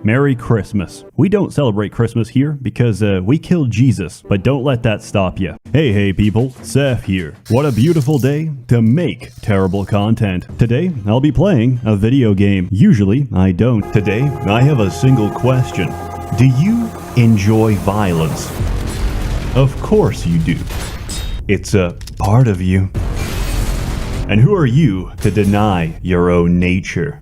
Merry Christmas. We don't celebrate Christmas here because we killed Jesus, but don't let that stop you. Hey people, Sseth here. What a beautiful day to make terrible content. Today, I'll be playing a video game. Usually, I don't. Today, I have a single question. Do you enjoy violence? Of course you do. It's a part of you. And who are you to deny your own nature?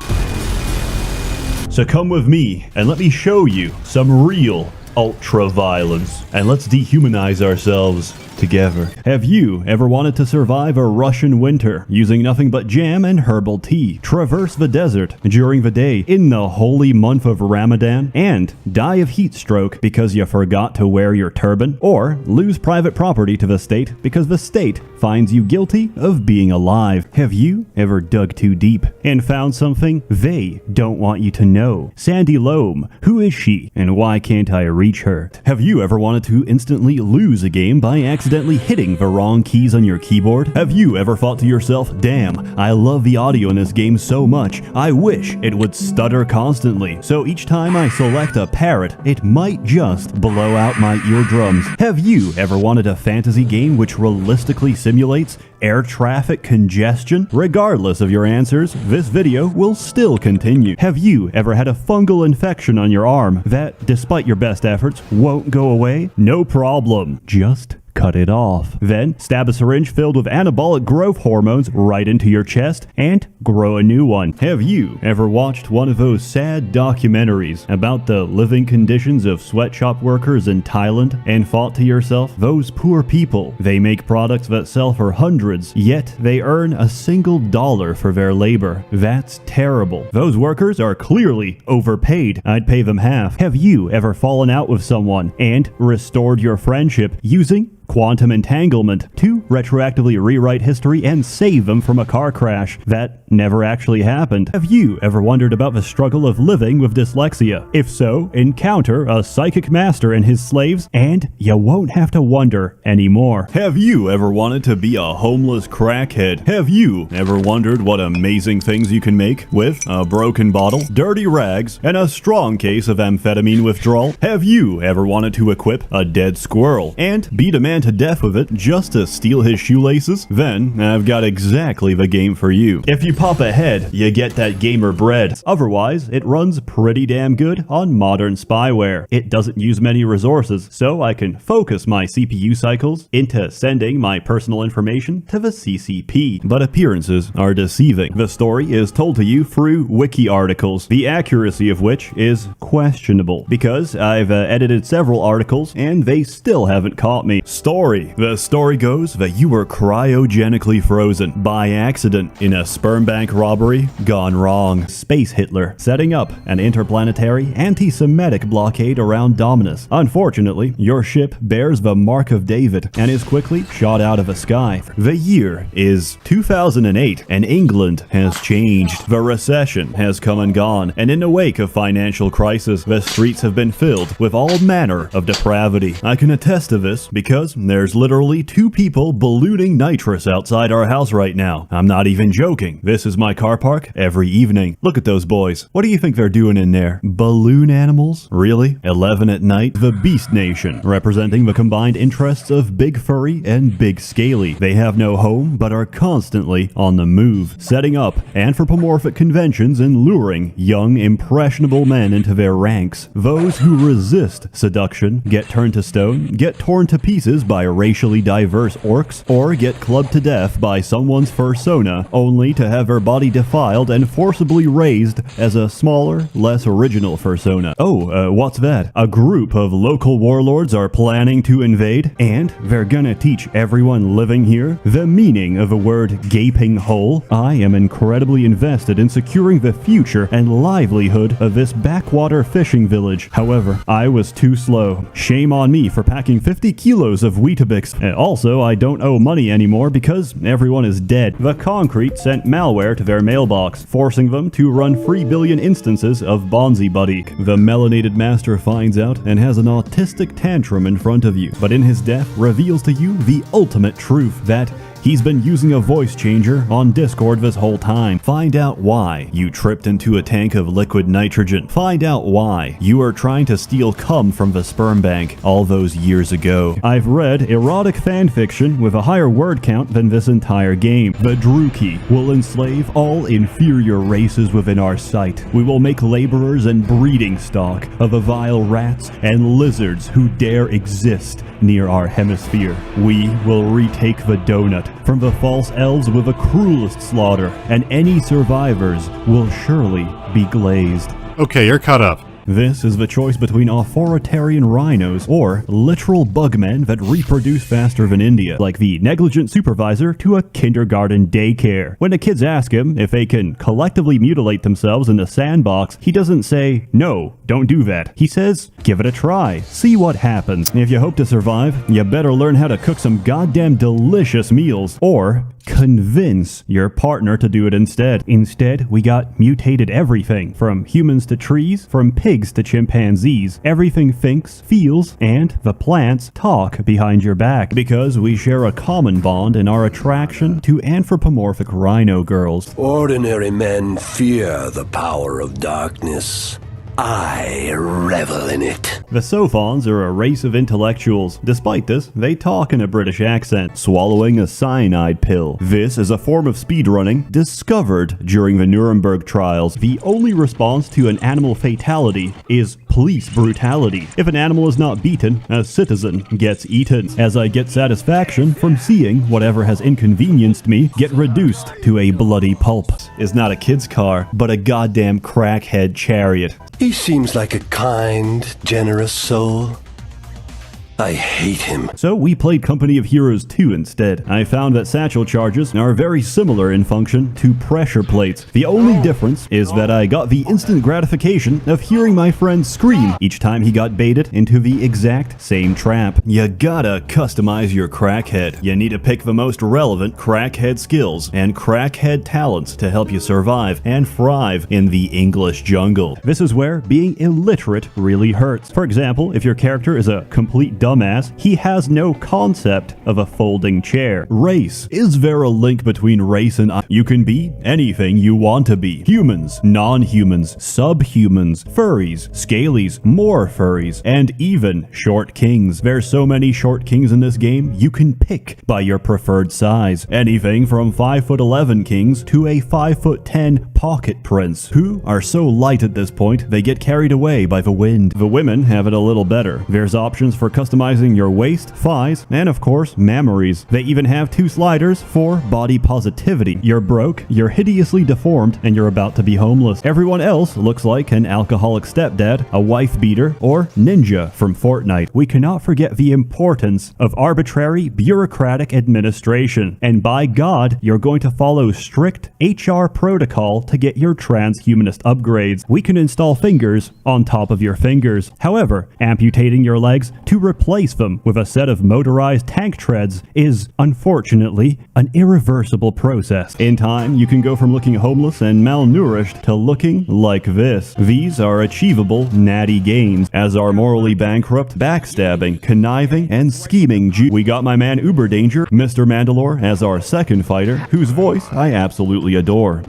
So come with me and let me show you some real ultra-violence. And let's dehumanize ourselves together. Have you ever wanted to survive a Russian winter using nothing but jam and herbal tea, traverse the desert during the day in the holy month of Ramadan, and die of heat stroke because you forgot to wear your turban, or lose private property to the state because the state finds you guilty of being alive? Have you ever dug too deep and found something they don't want you to know? Sandy Loam, who is she and why can't I reach her? Have you ever wanted to instantly lose a game by accidentally hitting the wrong keys on your keyboard? Have you ever thought to yourself, damn, I love the audio in this game so much, I wish it would stutter constantly, so each time I select a parrot, it might just blow out my eardrums? Have you ever wanted a fantasy game which realistically simulates air traffic congestion? Regardless of your answers, this video will still continue. Have you ever had a fungal infection on your arm that, despite your best efforts, won't go away? No problem. Just cut it off. Then stab a syringe filled with anabolic growth hormones right into your chest and grow a new one. Have you ever watched one of those sad documentaries about the living conditions of sweatshop workers in Thailand and thought to yourself, those poor people, they make products that sell for hundreds, yet they earn a single dollar for their labor? That's terrible. Those workers are clearly overpaid. I'd pay them half. Have you ever fallen out with someone and restored your friendship using quantum entanglement to retroactively rewrite history and save them from a car crash that never actually happened? Have you ever wondered about the struggle of living with dyslexia? If so, encounter a psychic master and his slaves, and you won't have to wonder anymore. Have you ever wanted to be a homeless crackhead? Have you ever wondered what amazing things you can make with a broken bottle, dirty rags, and a strong case of amphetamine withdrawal? Have you ever wanted to equip a dead squirrel and beat a man to death with it just to steal his shoelaces? Then I've got exactly the game for you. If you pop ahead, you get that gamer bread. Otherwise, it runs pretty damn good on modern spyware. It doesn't use many resources, so I can focus my CPU cycles into sending my personal information to the CCP. But appearances are deceiving. The story is told to you through wiki articles, the accuracy of which is questionable, because I've edited several articles and they still haven't caught me. The story goes that you were cryogenically frozen by accident in a sperm bank robbery gone wrong. Space Hitler setting up an interplanetary anti-Semitic blockade around Dominus. Unfortunately, your ship bears the mark of David and is quickly shot out of the sky. The year is 2008 and England has changed. The recession has come and gone, and in the wake of financial crisis, the streets have been filled with all manner of depravity. I can attest to this because there's literally 2 people ballooning nitrous outside our house right now. I'm not even joking. This is my car park every evening. Look at those boys. What do you think they're doing in there? Balloon animals? Really? 11 at night? The Beast Nation, representing the combined interests of Big Furry and Big Scaly. They have no home, but are constantly on the move, setting up anthropomorphic conventions and luring young, impressionable men into their ranks. Those who resist seduction get turned to stone, get torn to pieces by racially diverse orcs, or get clubbed to death by someone's fursona, only to have their body defiled and forcibly raised as a smaller, less original fursona. Oh, what's that? A group of local warlords are planning to invade, and they're gonna teach everyone living here the meaning of the word gaping hole. I am incredibly invested in securing the future and livelihood of this backwater fishing village. However, I was too slow. Shame on me for packing 50 kilos of Weetabix. And also, I don't owe money anymore because everyone is dead. The Concrete sent malware to their mailbox, forcing them to run 3 billion instances of Bonzi Buddy. The melanated master finds out and has an autistic tantrum in front of you, but in his death reveals to you the ultimate truth that He's been using a voice changer on Discord this whole time. Find out why you tripped into a tank of liquid nitrogen. Find out why you are trying to steal cum from the sperm bank all those years ago. I've read erotic fanfiction with a higher word count than this entire game. The Druki will enslave all inferior races within our sight. We will make laborers and breeding stock of the vile rats and lizards who dare exist near our hemisphere. We will retake the donut from the false elves with the cruelest slaughter, and any survivors will surely be glazed. Okay, you're caught up. This is the choice between authoritarian rhinos or literal bugmen that reproduce faster than India, like the negligent supervisor to a kindergarten daycare. When the kids ask him if they can collectively mutilate themselves in the sandbox, he doesn't say, "No, don't do that." He says, "Give it a try. See what happens. If you hope to survive, you better learn how to cook some goddamn delicious meals, or convince your partner to do it instead." Instead, we got mutated everything, from humans to trees, from pigs to chimpanzees. Everything thinks, feels, and the plants talk behind your back, because we share a common bond in our attraction to anthropomorphic rhino girls. Ordinary men fear the power of darkness. I revel in it. The Sophons are a race of intellectuals. Despite this, they talk in a British accent, swallowing a cyanide pill. This is a form of speedrunning discovered during the Nuremberg trials. The only response to an animal fatality is police brutality. If an animal is not beaten, a citizen gets eaten, as I get satisfaction from seeing whatever has inconvenienced me get reduced to a bloody pulp. It's not a kid's car, but a goddamn crackhead chariot. He seems like a kind, generous soul. I hate him. So we played Company of Heroes 2 instead. I found that satchel charges are very similar in function to pressure plates. The only difference is that I got the instant gratification of hearing my friend scream each time he got baited into the exact same trap. You gotta customize your crackhead. You need to pick the most relevant crackhead skills and crackhead talents to help you survive and thrive in the English jungle. This is where being illiterate really hurts. For example, if your character is a complete dumbass, he has no concept of a folding chair. Race. Is there a link between race and you can be anything you want to be? Humans, non-humans, subhumans, furries, scalies, more furries, and even short kings. There's so many short kings in this game, you can pick by your preferred size. Anything from 5'11" kings to a 5'10" pocket prince, who are so light at this point, they get carried away by the wind. The women have it a little better. There's options for customizing your waist, thighs, and of course, mammaries. They even have 2 sliders for body positivity. You're broke, you're hideously deformed, and you're about to be homeless. Everyone else looks like an alcoholic stepdad, a wife beater, or ninja from Fortnite. We cannot forget the importance of arbitrary, bureaucratic administration. And by God, you're going to follow strict HR protocol to get your transhumanist upgrades. We can install fingers on top of your fingers. However, amputating your legs to replace them with a set of motorized tank treads is, unfortunately, an irreversible process. In time, you can go from looking homeless and malnourished to looking like this. These are achievable natty gains, as are morally bankrupt, backstabbing, conniving, and scheming We got my man Uber Danger, Mr. Mandalore, as our second fighter, whose voice I absolutely adore.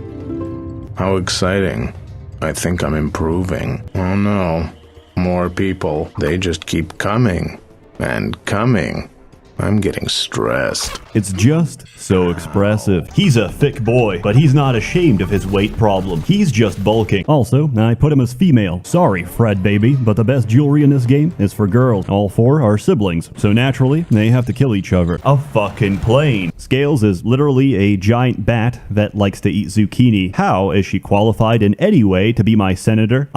How exciting. I think I'm improving. Oh no. More people. They just keep coming. And coming. I'm getting stressed. It's just so expressive. He's a thick boy, but he's not ashamed of his weight problem. He's just bulking. Also, I put him as female. Sorry, Fred baby, but the best jewelry in this game is for girls. All 4 are siblings, so naturally, they have to kill each other. A fucking plane. Scales is literally a giant bat that likes to eat zucchini. How is she qualified in any way to be my senator?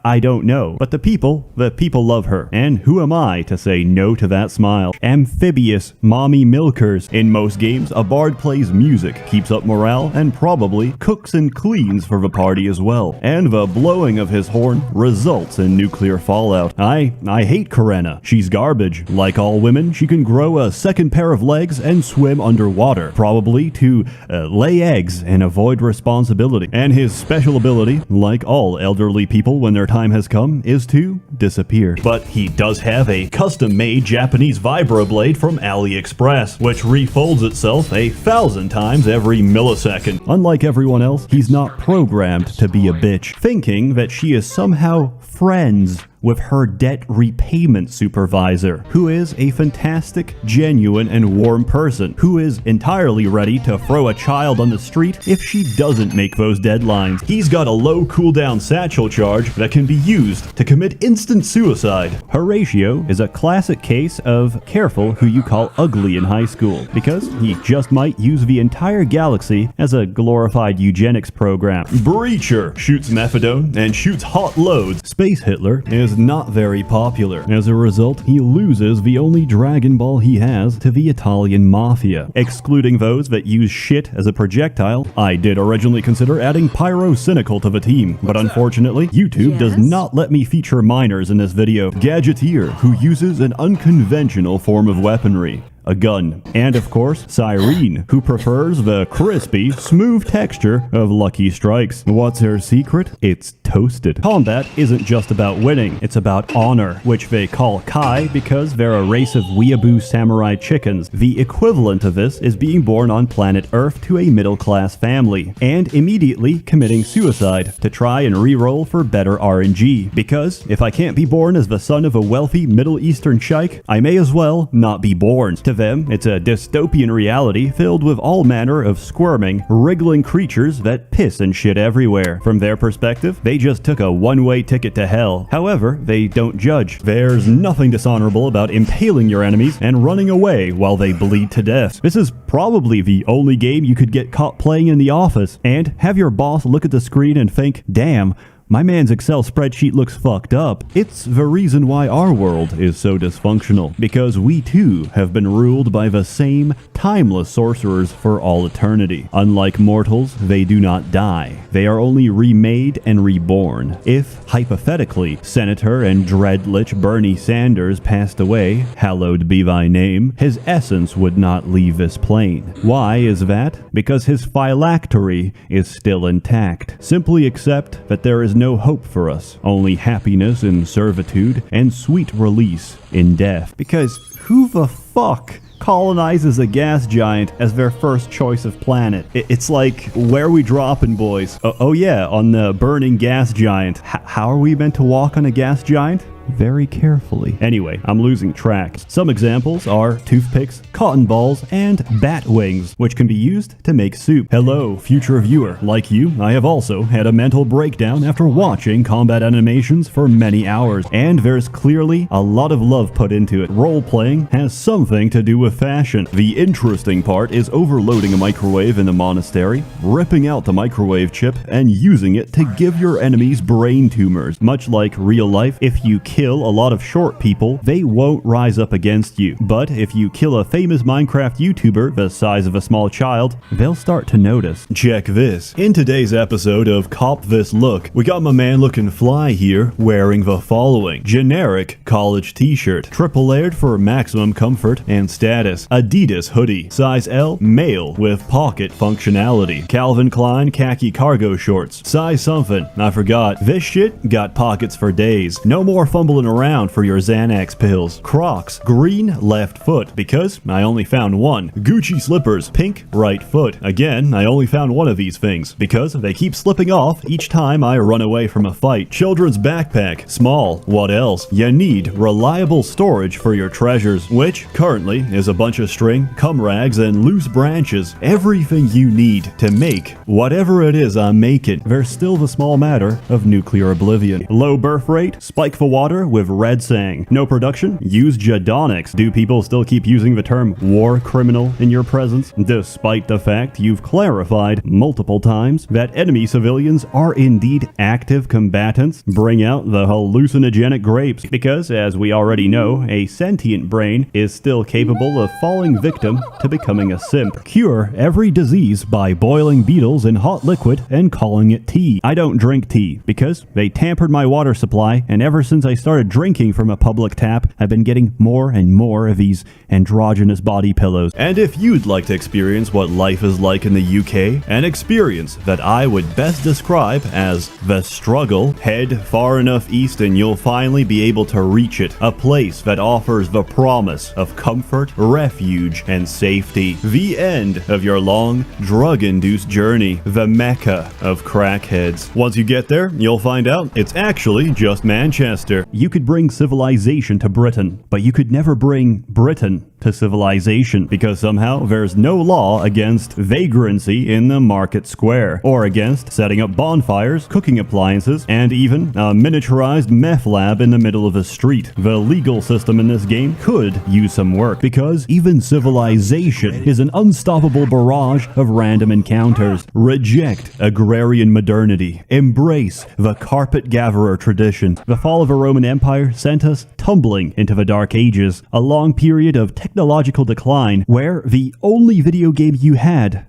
I don't know, but the people love her, and who am I to say no to that smile? Amphibious mommy milkers. In most games, a bard plays music, keeps up morale, and probably cooks and cleans for the party as well. And the blowing of his horn results in nuclear fallout. I hate Karena. She's garbage. Like all women, she can grow a second pair of legs and swim underwater, probably to lay eggs and avoid responsibility. And his special ability, like all elderly people when they're her time has come is to disappear. But he does have a custom-made Japanese vibroblade from AliExpress, which refolds itself 1,000 times every millisecond. Unlike everyone else, he's not programmed to be a bitch, thinking that she is somehow friends with her debt repayment supervisor, who is a fantastic, genuine, and warm person who is entirely ready to throw a child on the street if she doesn't make those deadlines. He's got a low cooldown satchel charge that can be used to commit instant suicide. Horatio is a classic case of careful who you call ugly in high school, because he just might use the entire galaxy as a glorified eugenics program. Breacher shoots methadone and shoots hot loads. Space Hitler is not very popular. As a result, he loses the only Dragon Ball he has to the Italian mafia. Excluding those that use shit as a projectile, I did originally consider adding Pyrocynical to the team, but unfortunately, YouTube does not let me feature minors in this video. Gadgeteer, who uses an unconventional form of weaponry. A gun. And of course, Cyrene, who prefers the crispy, smooth texture of Lucky Strikes. What's her secret? It's toasted. Combat isn't just about winning, it's about honor, which they call Kai because they're a race of weeaboo samurai chickens. The equivalent of this is being born on planet Earth to a middle-class family, and immediately committing suicide to try and re-roll for better RNG. Because if I can't be born as the son of a wealthy Middle Eastern sheikh, I may as well not be born. To them, it's a dystopian reality filled with all manner of squirming, wriggling creatures that piss and shit everywhere. From their perspective, they just took a one-way ticket to hell. However, they don't judge. There's nothing dishonorable about impaling your enemies and running away while they bleed to death. This is probably the only game you could get caught playing in the office and have your boss look at the screen and think, damn, my man's Excel spreadsheet looks fucked up. It's the reason why our world is so dysfunctional, because we too have been ruled by the same timeless sorcerers for all eternity. Unlike mortals, they do not die. They are only remade and reborn. If, hypothetically, Senator and Dreadlich Bernie Sanders passed away, hallowed be thy name, his essence would not leave this plane. Why is that? Because his phylactery is still intact. Simply accept that there is no hope for us, only happiness in servitude and sweet release in death. Because who the fuck colonizes a gas giant as their first choice of planet? It's like, where are we dropping, boys? Oh yeah, on the burning gas giant. How are we meant to walk on a gas giant? Very carefully. Anyway, I'm losing track. Some examples are toothpicks, cotton balls, and bat wings, which can be used to make soup. Hello, future viewer. Like you, I have also had a mental breakdown after watching combat animations for many hours, and there's clearly a lot of love put into it. Role-playing has something to do with fashion. The interesting part is overloading a microwave in a monastery, ripping out the microwave chip, and using it to give your enemies brain tumors. Much like real life, if you kill a lot of short people, they won't rise up against you. But if you kill a famous Minecraft YouTuber the size of a small child, they'll start to notice. Check this. In today's episode of Cop This Look, we got my man looking fly here wearing the following. Generic college t-shirt, triple layered for maximum comfort and status. Adidas hoodie, size L, male with pocket functionality. Calvin Klein khaki cargo shorts, size something, I forgot. This shit got pockets for days. No more fumbling around for your Xanax pills. Crocs, green left foot, because I only found one. Gucci slippers, pink right foot. Again, I only found one of these things, because they keep slipping off each time I run away from a fight. Children's backpack, small, what else? You need reliable storage for your treasures, which currently is a bunch of string, cum rags, and loose branches. Everything you need to make whatever it is I'm making. There's still the small matter of nuclear oblivion. Low birth rate, spike for water with red sang. No production? Use Jadonics. Do people still keep using the term war criminal in your presence, despite the fact you've clarified multiple times that enemy civilians are indeed active combatants? Bring out the hallucinogenic grapes, because as we already know, a sentient brain is still capable of falling victim to becoming a simp. Cure every disease by boiling beetles in hot liquid and calling it tea. I don't drink tea because they tampered my water supply, and ever since I started drinking from a public tap, I've been getting more and more of these androgynous body pillows. And if you'd like to experience what life is like in the UK, an experience that I would best describe as the struggle, head far enough east and you'll finally be able to reach it. A place that offers the promise of comfort, refuge, and safety. The end of your long, drug-induced journey. The Mecca of crackheads. Once you get there, you'll find out it's actually just Manchester. You could bring civilization to Britain, but you could never bring Britain to civilization, because somehow there's no law against vagrancy in the market square, or against setting up bonfires, cooking appliances, and even a miniaturized meth lab in the middle of a street. The legal system in this game could use some work, because even civilization is an unstoppable barrage of random encounters. Reject agrarian modernity. Embrace the carpet-gatherer tradition. The fall of a Roman Empire sent us tumbling into the Dark Ages, a long period of technological decline where the only video game you had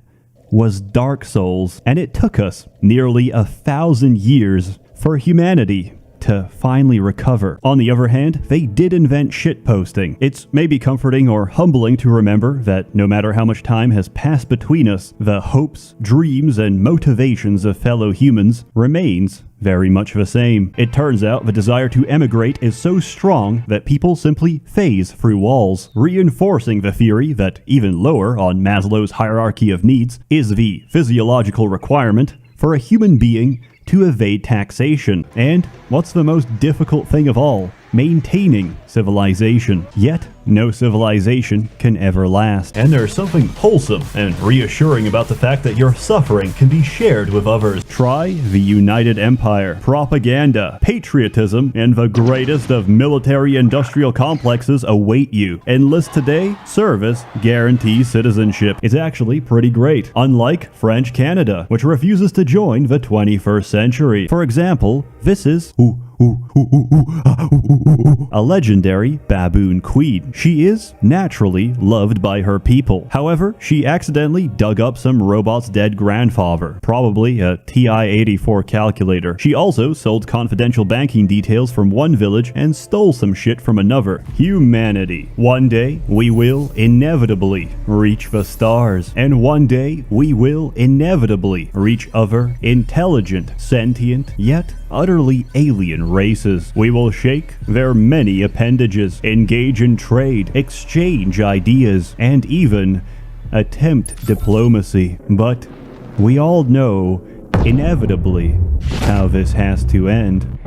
was Dark Souls, and it took us nearly 1,000 years for humanity to finally recover. On the other hand, they did invent shitposting. It's maybe comforting or humbling to remember that no matter how much time has passed between us, the hopes, dreams, and motivations of fellow humans remains very much the same. It turns out the desire to emigrate is so strong that people simply phase through walls, reinforcing the theory that even lower on Maslow's hierarchy of needs is the physiological requirement for a human being to evade taxation. And what's the most difficult thing of all? Maintaining civilization. Yet, no civilization can ever last. And there's something wholesome and reassuring about the fact that your suffering can be shared with others. Try the United Empire. Propaganda, patriotism, and the greatest of military-industrial complexes await you. Enlist today, service guarantees citizenship. It's actually pretty great, unlike French Canada, which refuses to join the 21st century. For example, this is a legendary baboon queen. She is naturally loved by her people. However, she accidentally dug up some robot's dead grandfather, probably a TI-84 calculator. She also sold confidential banking details from one village and stole some shit from another. Humanity. One day, we will inevitably reach the stars. And one day, we will inevitably reach other intelligent, sentient, yet utterly alien races. We will shake their many appendages, engage in trade, exchange ideas, and even attempt diplomacy. But we all know, inevitably, how this has to end.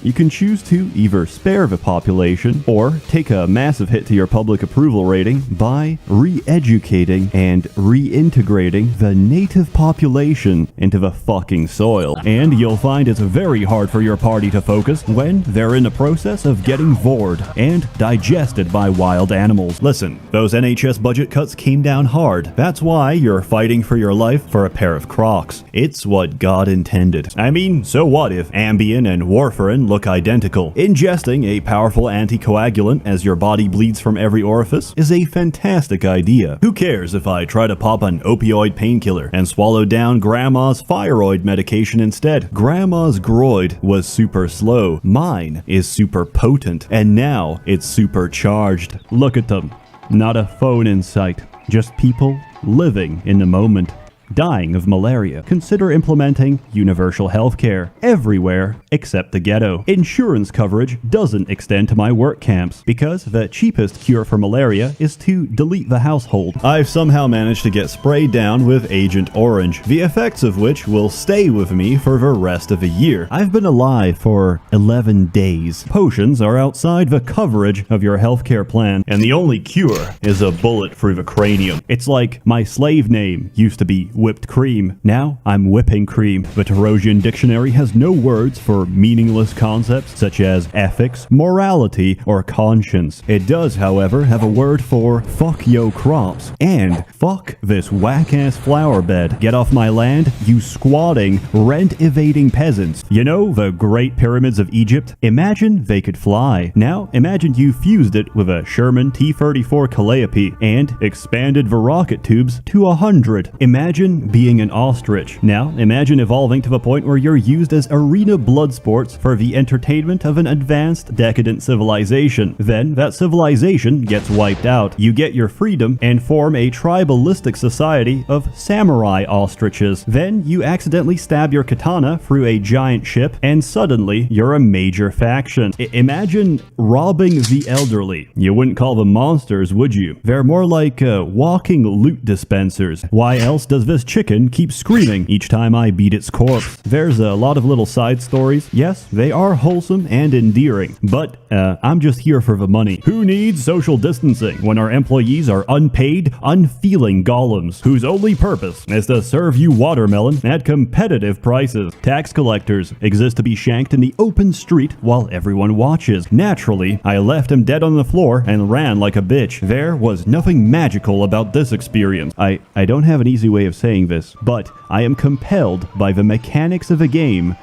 You can choose to either spare the population or take a massive hit to your public approval rating by re-educating and reintegrating the native population into the fucking soil. And you'll find it's very hard for your party to focus when they're in the process of getting vored and digested by wild animals. Listen, those NHS budget cuts came down hard. That's why you're fighting for your life for a pair of Crocs. It's what God intended. I mean, so what if Ambien and warfarin look identical? Ingesting a powerful anticoagulant as your body bleeds from every orifice is a fantastic idea. Who cares if I try to pop an opioid painkiller and swallow down Grandma's thyroid medication instead? Grandma's groid was super slow. Mine is super potent, and now it's supercharged. Look at them. Not a phone in sight. Just people living in the moment. Dying of malaria. Consider implementing universal healthcare everywhere except the ghetto. Insurance coverage doesn't extend to my work camps because the cheapest cure for malaria is to delete the household. I've somehow managed to get sprayed down with Agent Orange, the effects of which will stay with me for the rest of the year. I've been alive for 11 days. Potions are outside the coverage of your healthcare plan, and the only cure is a bullet through the cranium. It's like my slave name used to be whipped cream. Now I'm whipping cream. The Tarosian dictionary has no words for meaningless concepts such as ethics, morality, or conscience. It does, however, have a word for fuck yo crops and fuck this whack-ass flower bed. Get off my land, you squatting, rent-evading peasants. You know the Great Pyramids of Egypt? Imagine they could fly. Now imagine you fused it with a Sherman T-34 Calliope and expanded the rocket tubes to 100. Imagine being an ostrich. Now imagine evolving to the point where you're used as arena blood sports for the entertainment of an advanced, decadent civilization. Then that civilization gets wiped out. You get your freedom and form a tribalistic society of samurai ostriches. Then you accidentally stab your katana through a giant ship and suddenly you're a major faction. Imagine robbing the elderly. You wouldn't call them monsters, would you? They're more like walking loot dispensers. Why else does this chicken keep screaming each time I beat its corpse? There's a lot of little side stories. Yes, they are wholesome and endearing, but I'm just here for the money. Who needs social distancing when our employees are unpaid, unfeeling golems whose only purpose is to serve you watermelon at competitive prices? Tax collectors exist to be shanked in the open street while everyone watches. Naturally, I left him dead on the floor and ran like a bitch. There was nothing magical about this experience. I don't have an easy way of saying this, but I am compelled by the mechanics of a game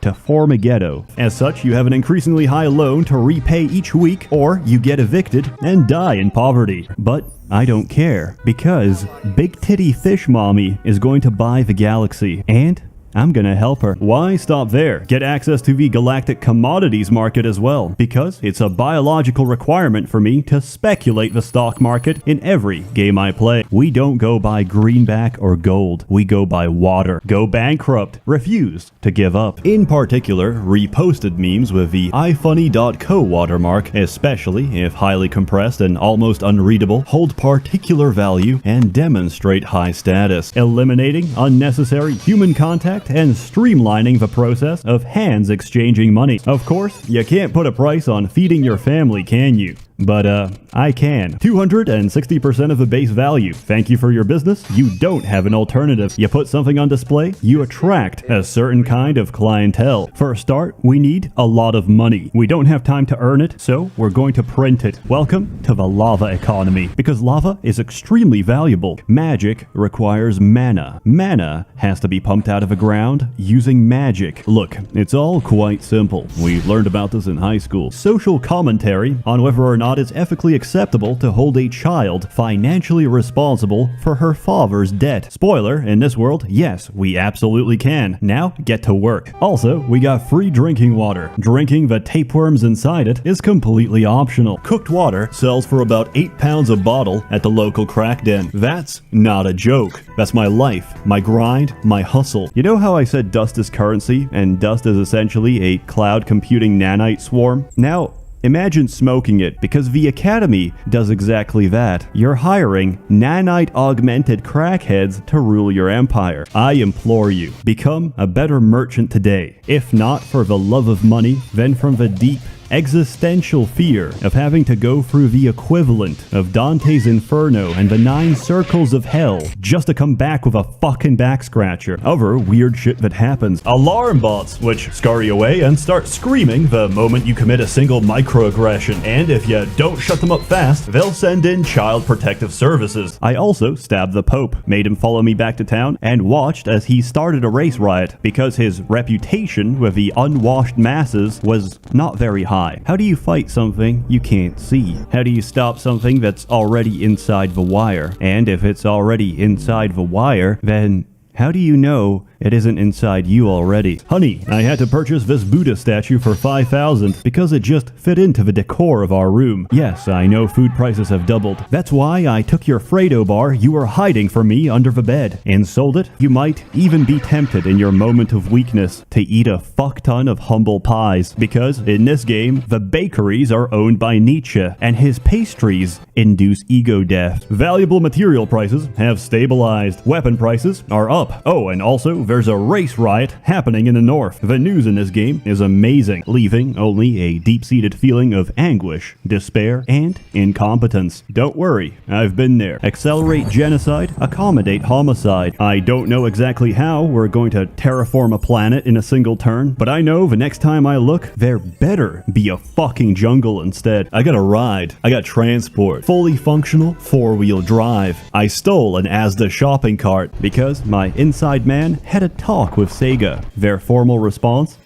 to form a ghetto. As such, you have an increasingly high loan to repay each week, or you get evicted and die in poverty. But I don't care, because Big Titty Fish Mommy is going to buy the galaxy, and I'm gonna help her. Why stop there? Get access to the galactic commodities market as well, because it's a biological requirement for me to speculate the stock market in every game I play. We don't go by greenback or gold. We go by water. Go bankrupt. Refuse to give up. In particular, reposted memes with the ifunny.co watermark, especially if highly compressed and almost unreadable, hold particular value and demonstrate high status, eliminating unnecessary human contact and streamlining the process of hands exchanging money. Of course, you can't put a price on feeding your family, can you? But I can. 260% of the base value. Thank you for your business. You don't have an alternative. You put something on display, you attract a certain kind of clientele. For a start, we need a lot of money. We don't have time to earn it, so we're going to print it. Welcome to the lava economy, because lava is extremely valuable. Magic requires mana. Mana has to be pumped out of the ground using magic. Look, it's all quite simple. We learned about this in high school. Social commentary on whether or not it's ethically acceptable to hold a child financially responsible for her father's debt. Spoiler, in this world, yes, we absolutely can. Now, get to work. Also, we got free drinking water. Drinking the tapeworms inside it is completely optional. Cooked water sells for about 8 pounds a bottle at the local crack den. That's not a joke. That's my life, my grind, my hustle. You know how I said dust is currency, and dust is essentially a cloud computing nanite swarm? Now, imagine smoking it, because the Academy does exactly that. You're hiring nanite-augmented crackheads to rule your empire. I implore you, become a better merchant today. If not for the love of money, then from the deep existential fear of having to go through the equivalent of Dante's Inferno and the 9 circles of hell just to come back with a fucking back scratcher. Other weird shit that happens. Alarm bots, which scurry away and start screaming the moment you commit a single microaggression. And if you don't shut them up fast, they'll send in child protective services. I also stabbed the Pope, made him follow me back to town, and watched as he started a race riot because his reputation with the unwashed masses was not very high. How do you fight something you can't see? How do you stop something that's already inside the wire? And if it's already inside the wire, then how do you know it isn't inside you already? Honey, I had to purchase this Buddha statue for $5,000 because it just fit into the decor of our room. Yes, I know food prices have doubled. That's why I took your Fredo bar you were hiding from me under the bed and sold it. You might even be tempted in your moment of weakness to eat a fuck ton of humble pies, because in this game, the bakeries are owned by Nietzsche and his pastries induce ego death. Valuable material prices have stabilized. Weapon prices are up. Oh, and also there's a race riot happening in the north. The news in this game is amazing, leaving only a deep-seated feeling of anguish, despair, and incompetence. Don't worry, I've been there. Accelerate genocide, accommodate homicide. I don't know exactly how we're going to terraform a planet in a single turn, but I know the next time I look, there better be a fucking jungle instead. I got a ride. I got transport. Fully functional, four-wheel drive. I stole an Asda shopping cart because my inside man had a talk with Sega. Their formal response?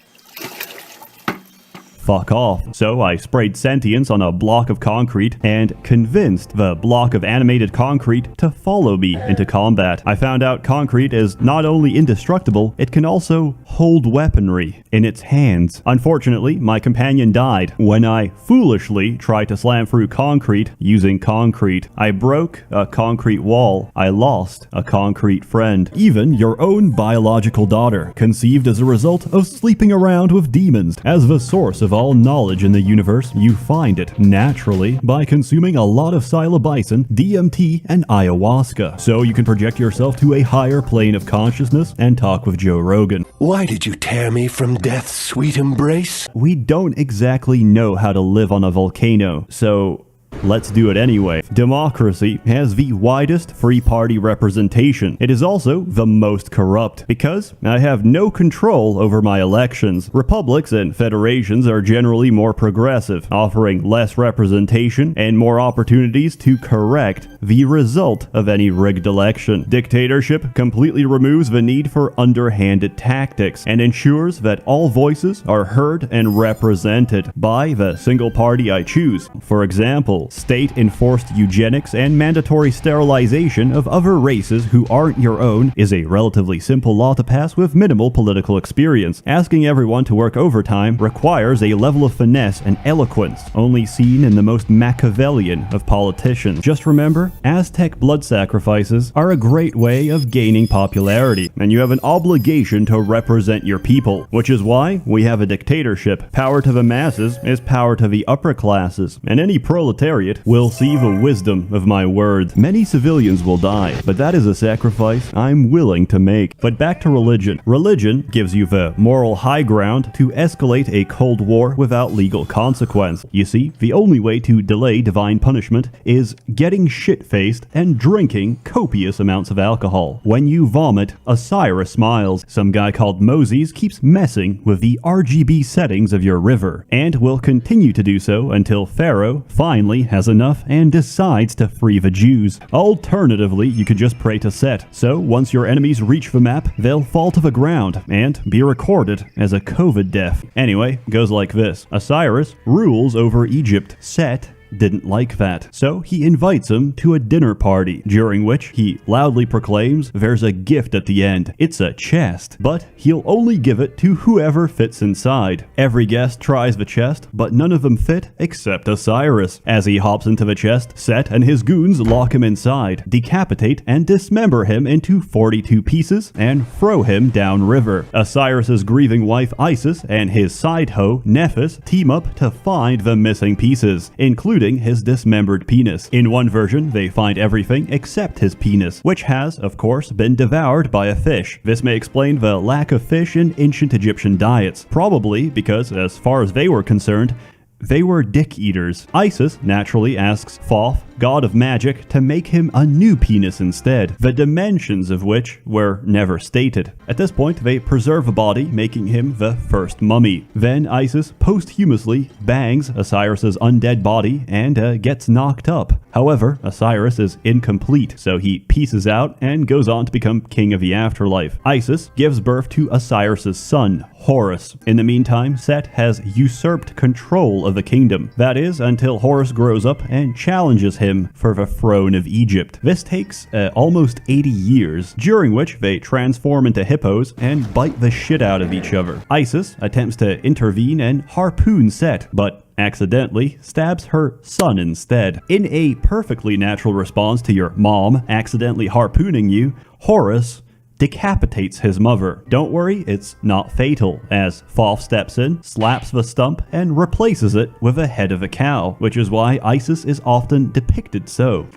Fuck off. So I sprayed sentience on a block of concrete and convinced the block of animated concrete to follow me into combat. I found out concrete is not only indestructible, it can also hold weaponry in its hands. Unfortunately, my companion died when I foolishly tried to slam through concrete using concrete. I broke a concrete wall. I lost a concrete friend. Even your own biological daughter, conceived as a result of sleeping around with demons. As the source of all knowledge in the universe, you find it naturally by consuming a lot of psilocybin, DMT, and ayahuasca. So you can project yourself to a higher plane of consciousness and talk with Joe Rogan. Why did you tear me from death's sweet embrace? We don't exactly know how to live on a volcano, so let's do it anyway. Democracy has the widest free party representation. It is also the most corrupt because I have no control over my elections. Republics and federations are generally more progressive, offering less representation and more opportunities to correct the result of any rigged election. Dictatorship completely removes the need for underhanded tactics and ensures that all voices are heard and represented by the single party I choose. For example, state-enforced eugenics and mandatory sterilization of other races who aren't your own is a relatively simple law to pass with minimal political experience. Asking everyone to work overtime requires a level of finesse and eloquence only seen in the most Machiavellian of politicians. Just remember, Aztec blood sacrifices are a great way of gaining popularity, and you have an obligation to represent your people, which is why we have a dictatorship. Power to the masses is power to the upper classes, and any proletariat will see the wisdom of my words. Many civilians will die, but that is a sacrifice I'm willing to make. But back to religion. Religion gives you the moral high ground to escalate a cold war without legal consequence. You see, the only way to delay divine punishment is getting shit-faced and drinking copious amounts of alcohol. When you vomit, Osiris smiles. Some guy called Moses keeps messing with the RGB settings of your river, and will continue to do so until Pharaoh finally has enough and decides to free the Jews. Alternatively, you could just pray to Set. So once your enemies reach the map, they'll fall to the ground and be recorded as a COVID death. Anyway, goes like this. Osiris rules over Egypt. Set didn't like that, so he invites him to a dinner party, during which he loudly proclaims there's a gift at the end. It's a chest, but he'll only give it to whoever fits inside. Every guest tries the chest, but none of them fit except Osiris. As he hops into the chest, Set and his goons lock him inside, decapitate and dismember him into 42 pieces, and throw him downriver. Osiris's grieving wife Isis and his side hoe Nephis team up to find the missing pieces, including his dismembered penis. In one version, they find everything except his penis, which has, of course, been devoured by a fish. This may explain the lack of fish in ancient Egyptian diets, probably because, as far as they were concerned, they were dick eaters. Isis naturally asks Thoth, god of magic, to make him a new penis instead, the dimensions of which were never stated. At this point, they preserve a body, making him the first mummy. Then Isis posthumously bangs Osiris's undead body and gets knocked up. However, Osiris is incomplete, so he pieces out and goes on to become king of the afterlife. Isis gives birth to Osiris's son, Horus. In the meantime, Set has usurped control of the kingdom. That is, until Horus grows up and challenges him for the throne of Egypt. This takes almost 80 years, during which they transform into hippos and bite the shit out of each other. Isis attempts to intervene and harpoon Set, but accidentally stabs her son instead. In a perfectly natural response to your mom accidentally harpooning you, Horus decapitates his mother. Don't worry, it's not fatal, as Thoth steps in, slaps the stump, and replaces it with a head of a cow, which is why Isis is often depicted so.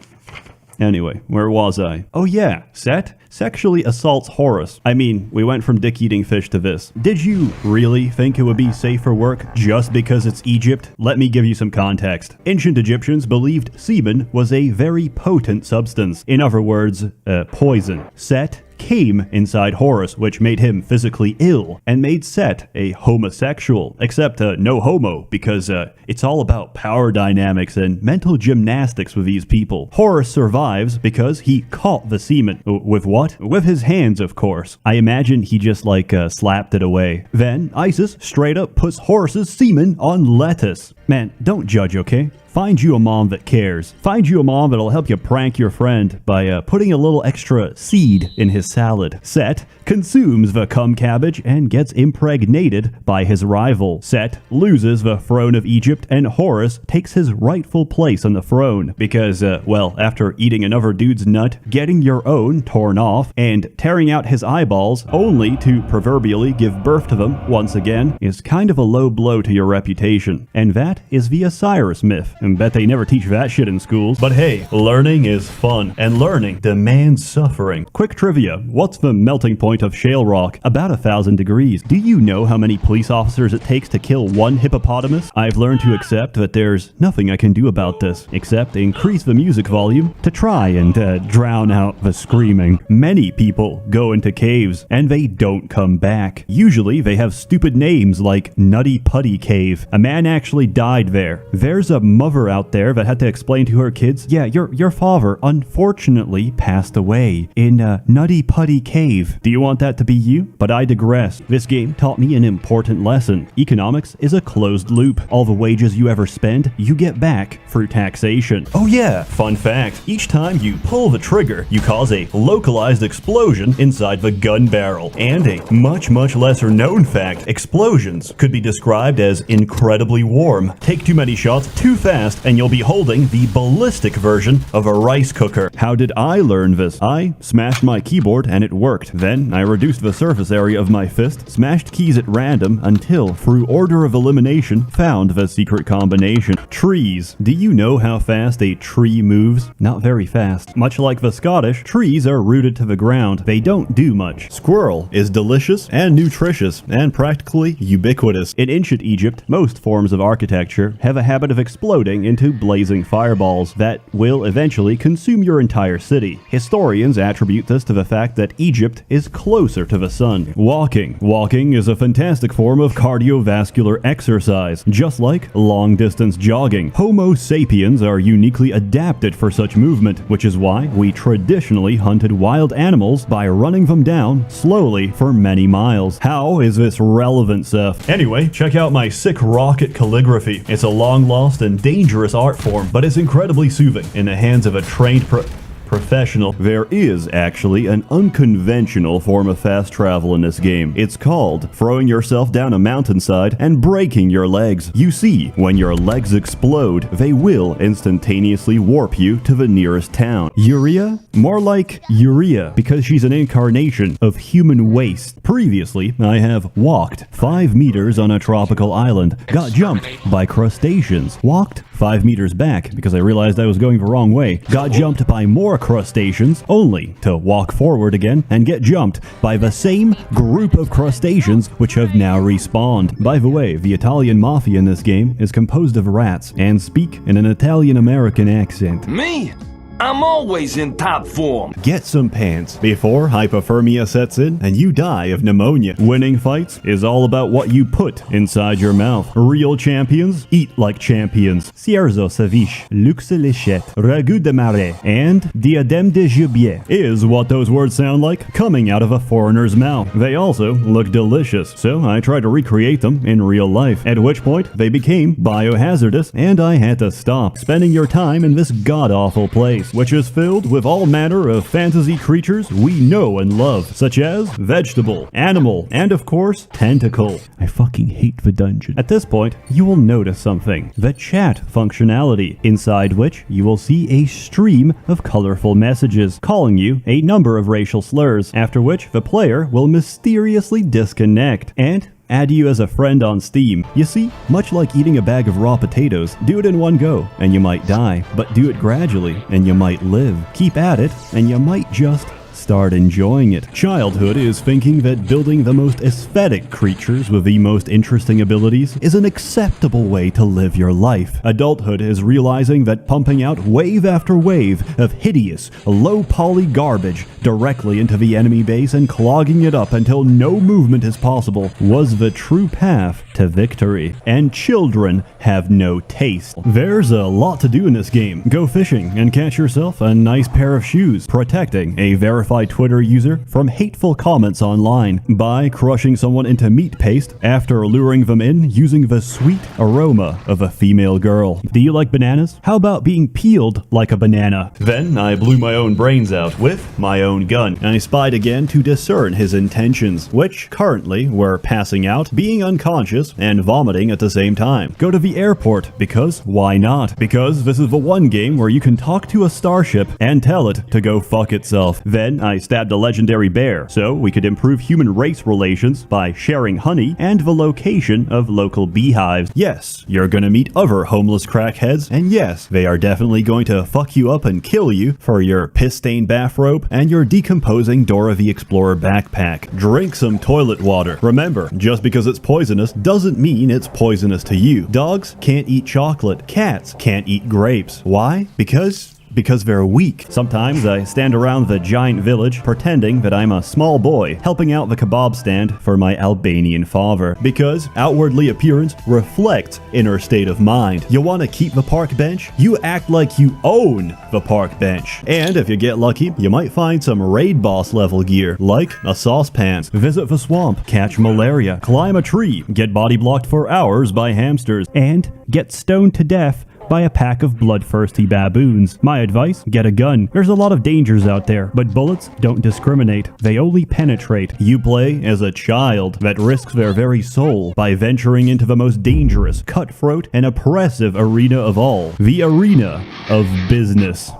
Anyway, where was I? Oh yeah, Set sexually assaults Horus. I mean, we went from dick-eating fish to this. Did you really think it would be safe for work just because it's Egypt? Let me give you some context. Ancient Egyptians believed semen was a very potent substance. In other words, poison. Set came inside Horus, which made him physically ill, and made Set a homosexual, except no homo, because it's all about power dynamics and mental gymnastics with these people. Horus survives because he caught the semen. With what? With his hands, of course. I imagine he just slapped it away. Then Isis straight up puts Horus's semen on lettuce. Man, don't judge, okay? Find you a mom that cares. Find you a mom that'll help you prank your friend by putting a little extra seed in his salad. Set consumes the cum cabbage and gets impregnated by his rival. Set loses the throne of Egypt, and Horus takes his rightful place on the throne because, well, after eating another dude's nut, getting your own torn off, and tearing out his eyeballs only to proverbially give birth to them once again is kind of a low blow to your reputation. And that is the Osiris myth. And bet they never teach that shit in schools. But hey, learning is fun, and learning demands suffering. Quick trivia, what's the melting point of shale rock? About 1,000 degrees. Do you know how many police officers it takes to kill one hippopotamus? I've learned to accept that there's nothing I can do about this, except increase the music volume to try and drown out the screaming. Many people go into caves, and they don't come back. Usually, they have stupid names like Nutty Putty Cave. A man actually died there. There's a mother out there that had to explain to her kids, yeah, your father unfortunately passed away in Nutty Putty Cave. Do you want that to be you? But I digress. This game taught me an important lesson. Economics is a closed loop. All the wages you ever spend, you get back through taxation. Oh yeah, fun fact. Each time you pull the trigger, you cause a localized explosion inside the gun barrel. And a much lesser known fact, explosions could be described as incredibly warm. Take too many shots too fast and you'll be holding the ballistic version of a rice cooker. How did I learn this? I smashed my keyboard and it worked. Then I reduced the surface area of my fist, smashed keys at random until, through order of elimination, found the secret combination. Trees. Do you know how fast a tree moves? Not very fast. Much like the Scottish, trees are rooted to the ground. They don't do much. Squirrel is delicious and nutritious and practically ubiquitous. In ancient Egypt, most forms of architecture have a habit of exploding into blazing fireballs that will eventually consume your entire city. Historians attribute this to the fact that Egypt is closer to the sun. Walking. Walking is a fantastic form of cardiovascular exercise, just like long-distance jogging. Homo sapiens are uniquely adapted for such movement, which is why we traditionally hunted wild animals by running them down slowly for many miles. How is this relevant, Sseth? Anyway, check out my sick rocket calligraphy. It's a long-lost and dangerous art form, but it's incredibly soothing in the hands of a trained professional. There is actually an unconventional form of fast travel in this game. It's called throwing yourself down a mountainside and breaking your legs. You see, when your legs explode, they will instantaneously warp you to the nearest town. Urea? More like urea, because she's an incarnation of human waste. Previously, I have walked 5 meters on a tropical island, got jumped by crustaceans, walked 5 meters back because I realized I was going the wrong way, got jumped by more crustaceans, only to walk forward again and get jumped by the same group of crustaceans which have now respawned. By the way, the Italian mafia in this game is composed of rats and speak in an Italian-American accent. Me? I'm always in top form. Get some pants before hypothermia sets in and you die of pneumonia. Winning fights is all about what you put inside your mouth. Real champions eat like champions. Cierzo ceviche, luxe léchette, ragout de marais, and diadème de gibier is what those words sound like coming out of a foreigner's mouth. They also look delicious, so I tried to recreate them in real life, at which point they became biohazardous and I had to stop spending your time in this god-awful place, which is filled with all manner of fantasy creatures we know and love, such as vegetable, animal, and of course, tentacle. I fucking hate the dungeon. At this point, you will notice something. The chat functionality, inside which you will see a stream of colorful messages calling you a number of racial slurs, after which the player will mysteriously disconnect. And add you as a friend on Steam. You see, much like eating a bag of raw potatoes, do it in one go and you might die, but do it gradually and you might live. Keep at it and you might just start enjoying it. Childhood is thinking that building the most aesthetic creatures with the most interesting abilities is an acceptable way to live your life. Adulthood is realizing that pumping out wave after wave of hideous, low-poly garbage directly into the enemy base and clogging it up until no movement is possible was the true path to victory. And children have no taste. There's a lot to do in this game. Go fishing and catch yourself a nice pair of shoes, protecting a verified Twitter user from hateful comments online by crushing someone into meat paste after luring them in using the sweet aroma of a female girl. Do you like bananas? How about being peeled like a banana? Then I blew my own brains out with my own gun. I spied again to discern his intentions, which currently were passing out, being unconscious, and vomiting at the same time. Go to the airport, because why not? Because this is the one game where you can talk to a starship and tell it to go fuck itself. Then I stabbed a legendary bear, so we could improve human race relations by sharing honey and the location of local beehives. Yes, you're gonna meet other homeless crackheads, and yes, they are definitely going to fuck you up and kill you for your piss-stained bathrobe and your decomposing Dora the Explorer backpack. Drink some toilet water. Remember, just because it's poisonous doesn't mean it's poisonous to you. Dogs can't eat chocolate. Cats can't eat grapes. Why? Because they're weak. Sometimes I stand around the giant village pretending that I'm a small boy helping out the kebab stand for my Albanian father, because outwardly appearance reflects inner state of mind. You want to keep the park bench? You act like you own the park bench. And if you get lucky, you might find some raid boss level gear, like a saucepan, visit the swamp, catch malaria, climb a tree, get body blocked for hours by hamsters, and get stoned to death by a pack of bloodthirsty baboons. My advice, get a gun. There's a lot of dangers out there, but bullets don't discriminate. They only penetrate. You play as a child that risks their very soul by venturing into the most dangerous, cutthroat, and oppressive arena of all. The arena of business.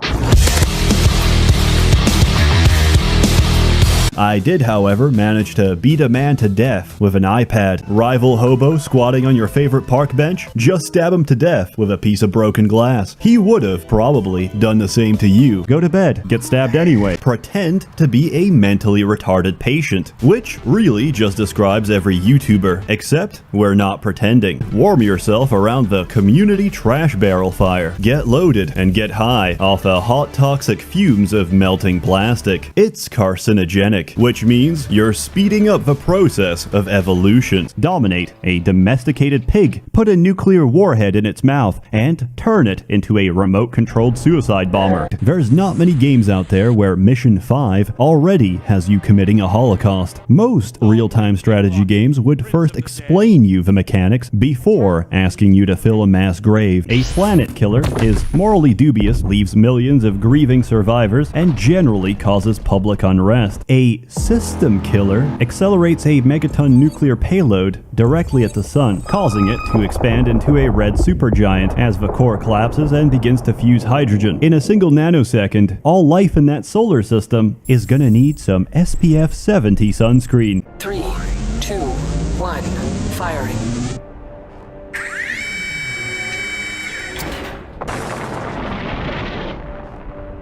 I did, however, manage to beat a man to death with an iPad. Rival hobo squatting on your favorite park bench? Just stab him to death with a piece of broken glass. He would have probably done the same to you. Go to bed, get stabbed anyway. Pretend to be a mentally retarded patient, which really just describes every YouTuber, except we're not pretending. Warm yourself around the community trash barrel fire. Get loaded and get high off the hot toxic fumes of melting plastic. It's carcinogenic, which means you're speeding up the process of evolution. Dominate a domesticated pig, put a nuclear warhead in its mouth, and turn it into a remote-controlled suicide bomber. There's not many games out there where Mission 5 already has you committing a holocaust. Most real-time strategy games would first explain you the mechanics before asking you to fill a mass grave. A planet killer is morally dubious, leaves millions of grieving survivors, and generally causes public unrest. A system killer accelerates a megaton nuclear payload directly at the sun, causing it to expand into a red supergiant as the core collapses and begins to fuse hydrogen. In a single nanosecond, all life in that solar system is gonna need some SPF 70 sunscreen. 3, 2, 1, firing.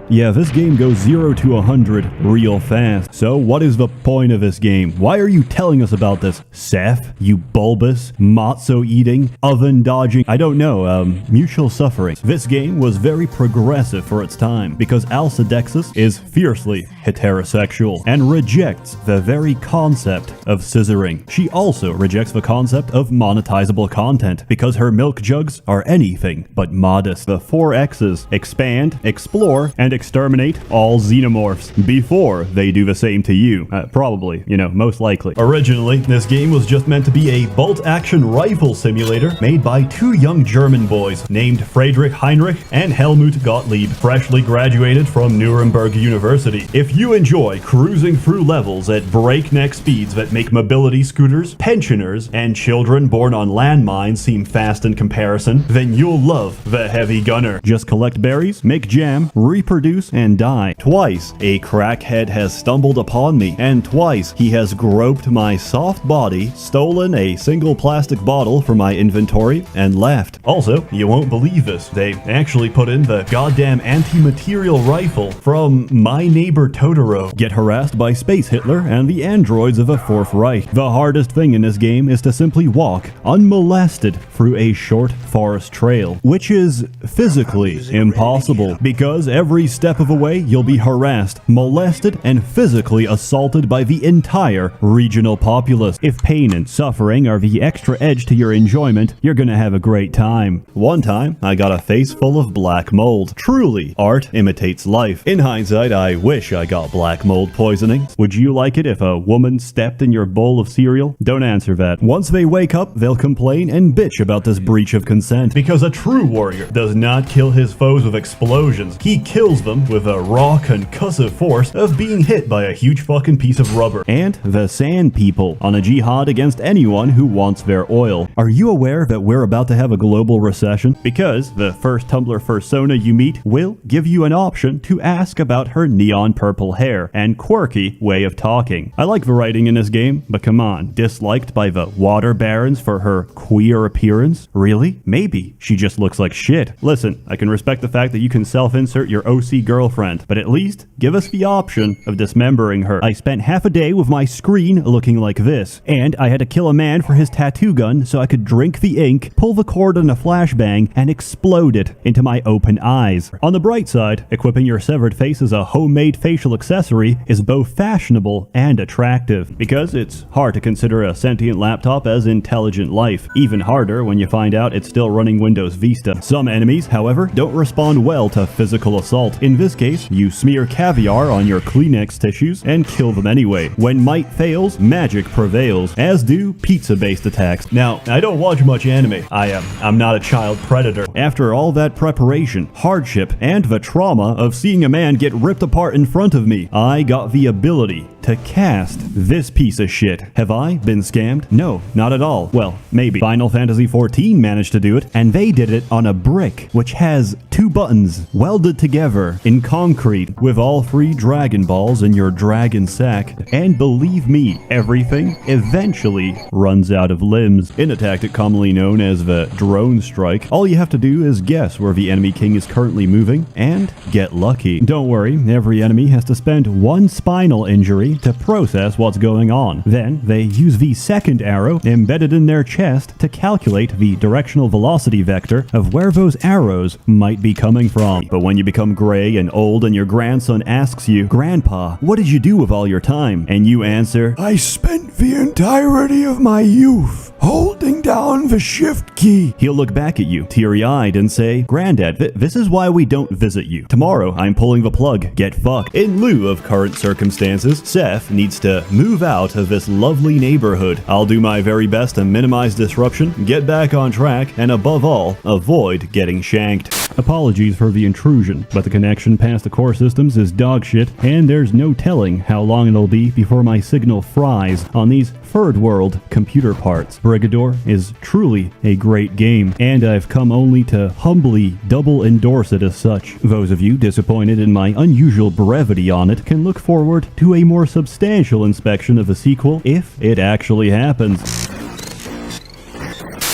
Yeah, this game goes 0 to 100 real fast. So what is the point of this game? Why are you telling us about this, Sseth? You bulbous, matzo-eating, oven-dodging, I don't know, mutual suffering. This game was very progressive for its time because Alcedexis is fiercely heterosexual and rejects the very concept of scissoring. She also rejects the concept of monetizable content because her milk jugs are anything but modest. The 4 X's: expand, explore, and exterminate all xenomorphs before they do the same to you. Probably, most likely. Originally, this game was just meant to be a bolt-action rifle simulator made by 2 young German boys named Friedrich Heinrich and Helmut Gottlieb, freshly graduated from Nuremberg University. If you enjoy cruising through levels at breakneck speeds that make mobility scooters, pensioners, and children born on landmines seem fast in comparison, then you'll love the Heavy Gunner. Just collect berries, make jam, reproduce overdose and die. Twice, a crackhead has stumbled upon me, and twice he has groped my soft body, stolen a single plastic bottle from my inventory, and left. Also, you won't believe this, they actually put in the goddamn anti-material rifle from My Neighbor Totoro. Get harassed by Space Hitler and the androids of a Fourth Reich. The hardest thing in this game is to simply walk unmolested through a short forest trail, which is physically impossible, because every step of the way you'll be harassed, molested, and physically assaulted by the entire regional populace. If pain and suffering are the extra edge to your enjoyment, you're gonna have a great time. One time, I got a face full of black mold. Truly, art imitates life. In hindsight, I wish I got black mold poisoning. Would you like it if a woman stepped in your bowl of cereal? Don't answer that. Once they wake up, they'll complain and bitch about this breach of consent. Because a true warrior does not kill his foes with explosions. He kills them with a raw concussive force of being hit by a huge fucking piece of rubber. And the Sand People, on a jihad against anyone who wants their oil. Are you aware that we're about to have a global recession? Because the first Tumblr fursona you meet will give you an option to ask about her neon purple hair and quirky way of talking. I like the writing in this game, but come on, disliked by the water barons for her queer appearance? Really? Maybe she just looks like shit. Listen, I can respect the fact that you can self-insert your OC girlfriend, but at least give us the option of dismembering her. I spent half a day with my screen looking like this, and I had to kill a man for his tattoo gun so I could drink the ink, pull the cord on a flashbang, and explode it into my open eyes. On the bright side, equipping your severed face as a homemade facial accessory is both fashionable and attractive, because it's hard to consider a sentient laptop as intelligent life. Even harder when you find out it's still running Windows Vista. Some enemies, however, don't respond well to physical assault. In this case, you smear caviar on your Kleenex tissues and kill them anyway. When might fails, magic prevails, as do pizza-based attacks. Now, I don't watch much anime. I'm not a child predator. After all that preparation, hardship, and the trauma of seeing a man get ripped apart in front of me, I got the ability to cast this piece of shit. Have I been scammed? No, not at all. Well, maybe. Final Fantasy XIV managed to do it, and they did it on a brick, which has 2 buttons welded together in concrete with all 3 Dragon Balls in your dragon sack. And believe me, everything eventually runs out of limbs. In a tactic commonly known as the drone strike, all you have to do is guess where the enemy king is currently moving and get lucky. Don't worry, every enemy has to spend 1 spinal injury to process what's going on. Then they use the second arrow embedded in their chest to calculate the directional velocity vector of where those arrows might be coming from. But when you become gray and old and your grandson asks you, "Grandpa, what did you do with all your time?" and you answer, "I spent the entirety of my youth holding down the shift key," he'll look back at you, teary-eyed, and say, "Granddad, this is why we don't visit you. Tomorrow, I'm pulling the plug. Get fucked." In lieu of current circumstances, Sseth needs to move out of this lovely neighborhood. I'll do my very best to minimize disruption, get back on track, and above all, avoid getting shanked. Apologies for the intrusion, but the connection past the core systems is dog shit, and there's no telling how long it'll be before my signal fries on these third world computer parts. Brigador is truly a great game, and I've come only to humbly double endorse it as such. Those of you disappointed in my unusual brevity on it can look forward to a more substantial inspection of the sequel if it actually happens.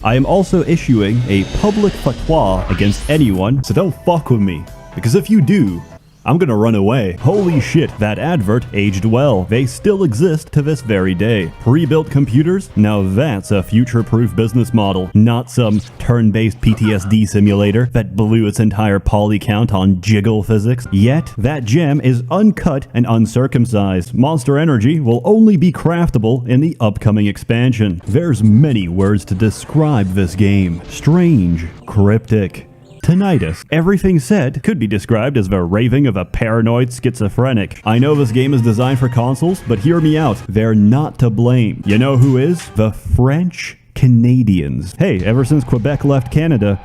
I am also issuing a public fatwa against anyone, so don't fuck with me, because if you do, I'm gonna run away. Holy shit, that advert aged well. They still exist to this very day. Pre-built computers? Now that's a future-proof business model, not some turn-based PTSD simulator that blew its entire poly count on jiggle physics. Yet, that gem is uncut and uncircumcised. Monster Energy will only be craftable in the upcoming expansion. There's many words to describe this game. Strange, cryptic, tinnitus. Everything said could be described as the raving of a paranoid schizophrenic. I know this game is designed for consoles, but hear me out. They're not to blame. You know who is? The French Canadians. Hey, ever since Quebec left Canada,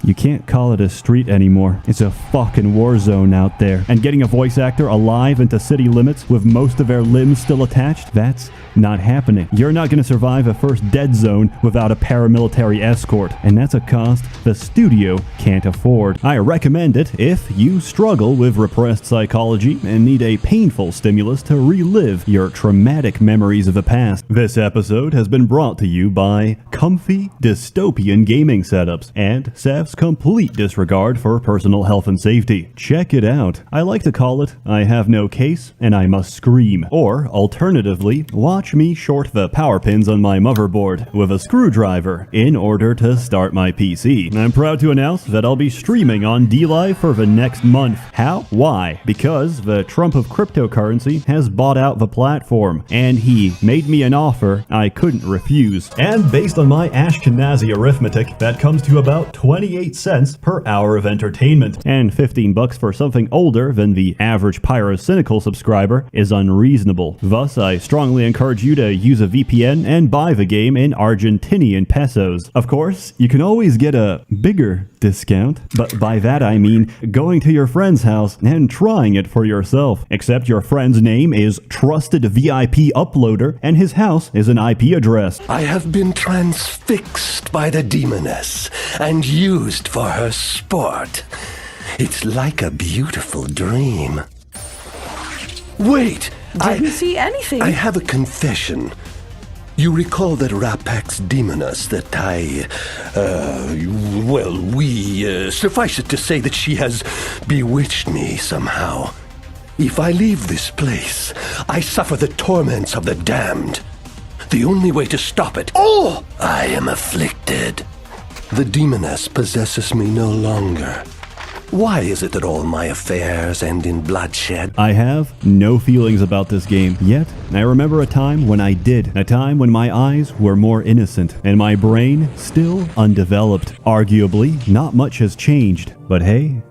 You can't call it a street anymore. It's a fucking war zone out there. And getting a voice actor alive into city limits with most of their limbs still attached, that's not happening. You're not going to survive a first dead zone without a paramilitary escort, and that's a cost the studio can't afford. I recommend it if you struggle with repressed psychology and need a painful stimulus to relive your traumatic memories of the past. This episode has been brought to you by comfy dystopian gaming setups and Sseth's complete disregard for personal health and safety. Check it out. I like to call it I have no case and I must scream. Or alternatively, watch me short the power pins on my motherboard with a screwdriver in order to start my PC. I'm proud to announce that I'll be streaming on DLive for the next month. How? Why? Because the Trump of cryptocurrency has bought out the platform, and he made me an offer I couldn't refuse. And based on my Ashkenazi arithmetic, that comes to about 28 cents per hour of entertainment, and $15 for something older than the average Pyrocynical subscriber is unreasonable. Thus, I strongly encourage you to use a VPN and buy the game in Argentinian pesos. Of course, you can always get a bigger discount, but by that I mean going to your friend's house and trying it for yourself. Except your friend's name is Trusted VIP Uploader and his house is an IP address. I have been transfixed by the demoness and used for her sport. It's like a beautiful dream. Wait! Didn't see anything. I have a confession. You recall that Rapax Demoness that suffice it to say that she has bewitched me somehow. If I leave this place, I suffer the torments of the damned. The only way to stop it, I am afflicted. The demoness possesses me no longer. Why is it that all my affairs end in bloodshed? I have no feelings about this game, yet I remember a time when I did. A time when my eyes were more innocent, and my brain still undeveloped. Arguably, not much has changed, but hey,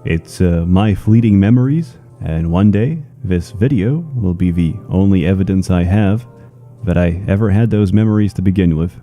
it's my fleeting memories, and one day, this video will be the only evidence I have that I ever had those memories to begin with.